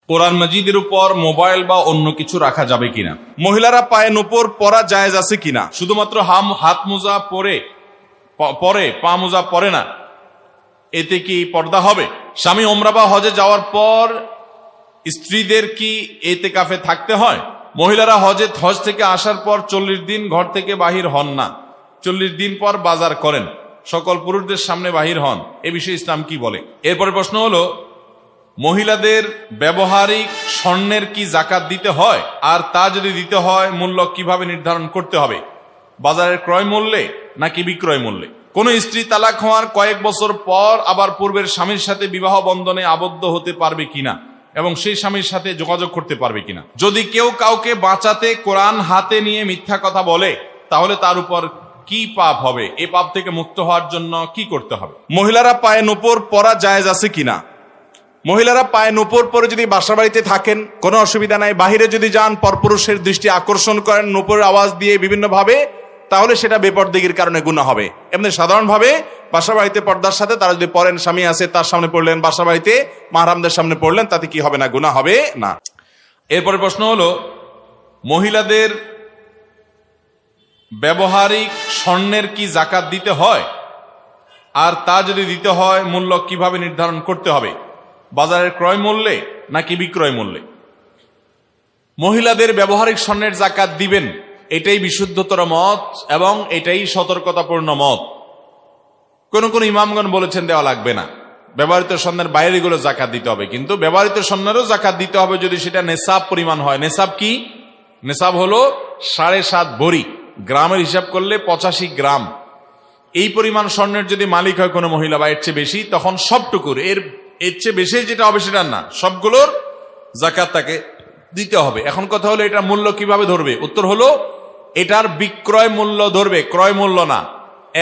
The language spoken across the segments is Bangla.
কোরআন মাজিদের উপর মোবাইল বা অন্য কিছু রাখা যাবে কিনা? মহিলারা পায়ে নূপুর পরা জায়েজ আছে কিনা? শুধুমাত্র হাত মোজা পরে পা মোজা পরে না, এতে কি পর্দা হবে? স্বামী ওমরা বা হজে যাওয়ার পর স্ত্রীদের কি এতেকাফে থাকতে হয়? মহিলারা হজ থেকে আসার পর 40 দিন ঘর থেকে বাহির হন না, 40 দিন পর বাজার করেন, সকল পুরুষদের সামনে বাহির হন, এ বিষয়ে ইসলাম কি বলে? এরপরে প্রশ্ন হলো, মহিলাদের ব্যবহারিক স্বর্ণের কি জাকাত দিতে হয়? আর তা যদি দিতে হয়, মূল্য কিভাবে নির্ধারণ করতে হবে? বাজারের ক্রয় মূল্যে নাকি বিক্রয় মূল্যে? কোন স্ত্রী তালাক হওয়ার কয়েক বছর পর আবার পূর্বের স্বামীর সাথে বিবাহ বন্ধনে আবদ্ধ হতে পারবে কিনা এবং সেই স্বামীর সাথে যোগাযোগ করতে পারবে কিনা? যদি কেউ কাউকে বাঁচাতে কোরআন হাতে নিয়ে মিথ্যা কথা বলে, তাহলে তার উপর কি পাপ হবে? এই পাপ থেকে মুক্ত হওয়ার জন্য কি করতে হবে? মহিলারা পায়ে নূপুর পরা জায়েজ আছে কিনা? মহিলারা পায়ে নূপুর পরে যদি বাসা বাড়িতে থাকেন কোনো অসুবিধা নাই, বাহিরে যদি যান পরপুরুষের দৃষ্টি আকর্ষণ করেন নূপুরের আওয়াজ দিয়ে বিভিন্ন ভাবে, তাহলে সেটা বেপরদিগির কারণে গুনাহ হবে। এমনি সাধারণভাবে বাসা বাড়িতে পর্দার সাথে তারা যদি পড়েন, স্বামী আছে তার সামনে পড়লেন, বাসা বাড়িতে মাহরামদের সামনে পড়লেন, তাতে কি হবে না? গুনাহ হবে না। এরপরে প্রশ্ন হলো, মহিলাদের ব্যবহারিক স্বর্ণের কি জাকাত দিতে হয়? আর তা যদি দিতে হয়, মূল্য কিভাবে নির্ধারণ করতে হবে? বাজারের ক্রয় মূল্যে নাকি বিক্রয় মূল্যে? মহিলাদের ব্যবহারিক স্বর্ণের জাকাত দিবেন, এটাই বিশুদ্ধতর মত এবং এটাই সতর্কতাপূর্ণ মত। কোন কোন ইমামগণ বলেছেন দেওয়া লাগবে না, ব্যবহৃত স্বর্ণের বাইরে গুলো জাকাত দিতে হবে। কিন্তু ব্যবহৃত স্বর্ণেরও জাকাত দিতে হবে যদি সেটা নেশাব পরিমাণ হয়। নেশাব কি? নেশাব হলো 7.5 ভরি, গ্রামের হিসাব করলে 85 গ্রাম। এই পরিমাণ স্বর্ণের যদি মালিক হয় কোনো মহিলা বা এর চেয়ে বেশি, তখন সবটুকুর এর চেয়ে বেশি যেটা হবে সেটা না, সবগুলোর জাকাত তাকে দিতে হবে। এখন কথা হলো, এটার মূল্য কিভাবে ধরবে? উত্তর হলো, এটার বিক্রয় মূল্য ধরবে, ক্রয় মূল্য না।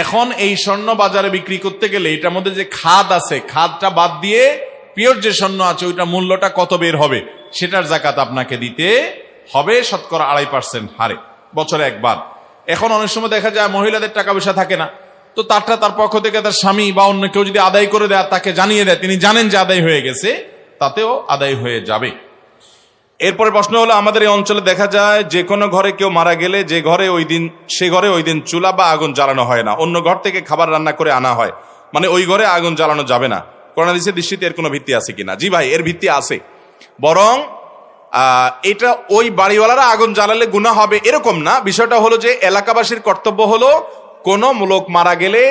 এখন এই স্বর্ণ বাজারে বিক্রি করতে গেলে এটার মধ্যে যে খাদ আছে, খাদটা বাদ দিয়ে পিওর যে স্বর্ণ আছে ওইটা মূল্যটা কত বের হবে, সেটার জাকাত আপনাকে দিতে হবে 2.5% হারে, বছরে একবার। এখন অনেক সময় দেখা যায় মহিলাদের টাকা পয়সা থাকে না, তো তার পক্ষ থেকে তার স্বামী বা অন্য কেউ যদি আদায় করে দেয়, তাকে জানিয়ে দেয়, তিনি জানেন যে আদায় হয়ে গেছে, তাতেও আদায় হয়ে যাবে। এরপরে প্রশ্ন হলো, আমাদের এই অঞ্চলে দেখা যায় যে কোনো ঘরে কেউ মারা গেলে সে ঘরে ওই দিন চুলা বা আগুন জ্বালানো হয় না, অন্য ঘর থেকে খাবার রান্না করে আনা হয়, মানে ওই ঘরে আগুন জ্বালানো যাবে না। কোরআন হাদিসের দৃষ্টিতে এর কোনো ভিত্তি আছে কিনা? জি ভাই, এর ভিত্তি আছে। বরং এটা ওই বাড়িওয়ালারা আগুন জ্বালালে গুনাহ হবে এরকম না। বিষয়টা হলো যে এলাকাবাসীর কর্তব্য হলো, কোন লোক মারা গেলে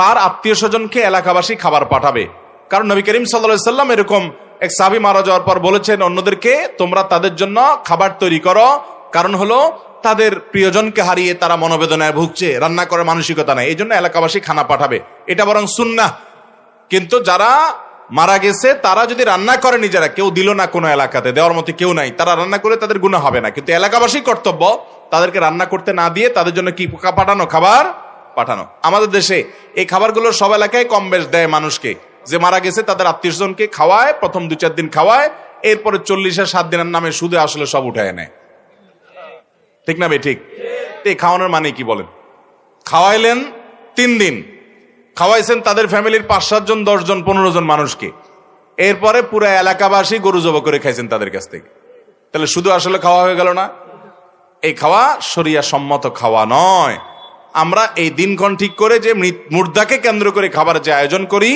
তার আত্মীয় স্বজনকে এলাকাবাসী খাবার পাঠাবে। কারণ নবী করিম সাল্লাল্লাহু আলাইহি ওয়াসাল্লাম এরকম এক সাহাবী মারা যাওয়ার পর বলেছেন অন্যদেরকে, তোমরা তাদের জন্য খাবার তৈরি করো। কারণ হলো তাদের প্রিয়জনকে হারিয়ে তারা মনোবেদনায় ভুগছে, রান্না করার মানসিকতা নাই, এই জন্য এলাকাবাসী খানা পাঠাবে। এটা বরং সুন্নাহ। কিন্তু যারা মারা গেছে তারা যদি রান্না করে নিজেরা, কেউ দিল না কোনো এলাকাতে, দেওয়ার মতো কেউ নাই, তারা রান্না করে তাদের গুনাহ হবে না। কিন্তু এলাকাবাসী কর্তব্য তাদেরকে রান্না করতে না দিয়ে তাদের জন্য কি পাঠানো? খাবার পাঠানো। আমাদের দেশে এই খাবারগুলো সব এলাকায় কম বেশ দেয় মানুষকে, যে মারা গেছে তাদের আত্মীয় স্বজনকে খাওয়ায়, প্রথম 2-4 দিন খাওয়ায়, এরপরে 40-7 দিনের নামে সুদে আসলে সব উঠায় নেয়। ঠিক না বে? ঠিক। এই খাওয়ানোর মানে কি বলেন? খাওয়াইলেন 3 দিন, খাওয়াইছেন তাদের ফ্যামিলির 5-7 জন, 10 জন, 15 জন মানুষকে, এরপরে পুরো এলাকাবাসী গরু জবাই করে খাইছেন তাদের কাছ থেকে, তাহলে শুধু আসলে খাওয়া হয়ে গেল না? এই খাওয়া শরিয়া সম্মত খাওয়া নয়। আমরা এই দিনক্ষণ ঠিক করে যে মুর্দাকে কেন্দ্র করে খাবার যে আয়োজন করি,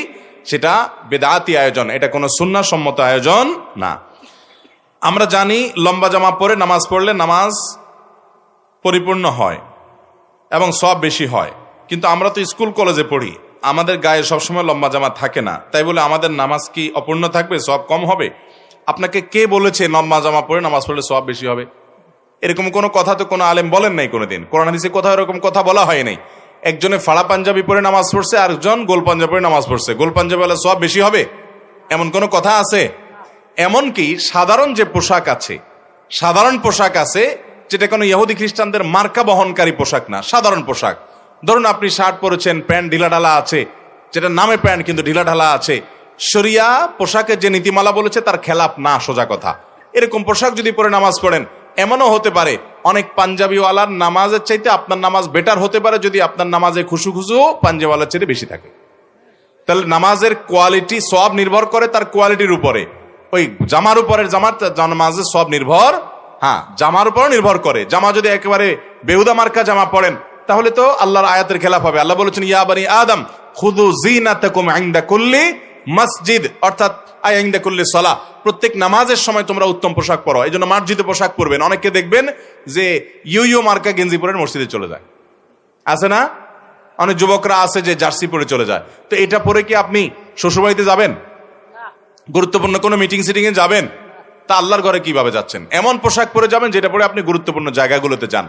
সেটা বেদাতি আয়োজন, এটা কোনো সুন্নাহ সম্মত আয়োজন না। আমরা জানি লম্বা জামা পরে নামাজ পড়লে নামাজ পরিপূর্ণ হয় এবং সওয়াব বেশি হয়, কিন্তু আমরা তো স্কুল কলেজে পড়ি, আমাদের গায়ে সবসময় লম্বা জামা থাকে না, তাই বলে আমাদের নামাজ কি অপূর্ণ থাকবে? সওয়াব কম হবে? আপনাকে কে বলেছে লম্বা জামা পরে নামাজ পড়লে সওয়াব বেশি হবে? এরকম কোনো কথা তো কোনো আলেম বলেন নাই কোনোদিন, কোরআন হাদিসে কোথাও এরকম কথা বলা হয় নাই। একজনে ফাড়া পাঞ্জাবি পরে নামাজ পড়ছে, আরেকজন গোল পাঞ্জাবি পরে নামাজ পড়ছে, গোল পাঞ্জাবি হলে সওয়াব বেশি হবে, এমন কোনো কথা আছে? এমনকি সাধারণ যে পোশাক আছে, সাধারণ পোশাক আছে যেটা কোনো ইহুদি খ্রিস্টানদের মার্কা বহনকারী পোশাক না, সাধারণ পোশাক, ধরুন আপনি শার্ট পরেছেন, প্যান্ট ঢিলাঢালা আছে, যেটা নামে প্যান্ট কিন্তু ঢিলাঢালা আছে, শরিয়া পোশাকের যে নীতিমালা বলেছে তার খেলাফ না, সোজা কথা। এরকম পোশাক যদি পরে নামাজ পড়েন, এমনও হতে পারে অনেক পাঞ্জাবিওয়ালার নামাজের চাইতে আপনার নামাজ বেটার হতে পারে যদি আপনার নামাজে খুশু পাঞ্জাবিওয়ালার চাইতে বেশি থাকে। তাহলে নামাজের কোয়ালিটি, সওয়াব নির্ভর করে তার কোয়ালিটির উপরে। ওই জামার উপরের নামাজের সব নির্ভর, হ্যাঁ জামার উপর নির্ভর করে। জামা যদি একেবারে বেহুদা মার্কা জামা পড়েন তাহলে তো আল্লাহর আয়াতের খেলাফ হবে। আল্লাহ বলেছেন ইয়া বানি আদম খুযু যিনাতাকুম ইনদা কুল্লি মসজিদ, অর্থাৎ ইনদা কুল্লি সালাহ, প্রত্যেক নামাজের সময় তোমরা উত্তম পোশাক পরো। এই জন্য মার্জিত পোশাক পরবেন। অনেকে দেখবেন যে ইউ মার্কা গেঞ্জি পরে মসজিদে চলে যায়, আছে না? অনেক যুবকরা আছে যে জার্সি পরে চলে যায়। তো এটা পরে কি আপনি শ্বশুরবাড়িতে যাবেন? গুরুত্বপূর্ণ কোনো মিটিং সিটিং এ যাবেন? তা আল্লাহর ঘরে কিভাবে যাচ্ছেন? এমন পোশাক পরে যাবেন যেটা পরে আপনি গুরুত্বপূর্ণ জায়গাগুলোতে যান।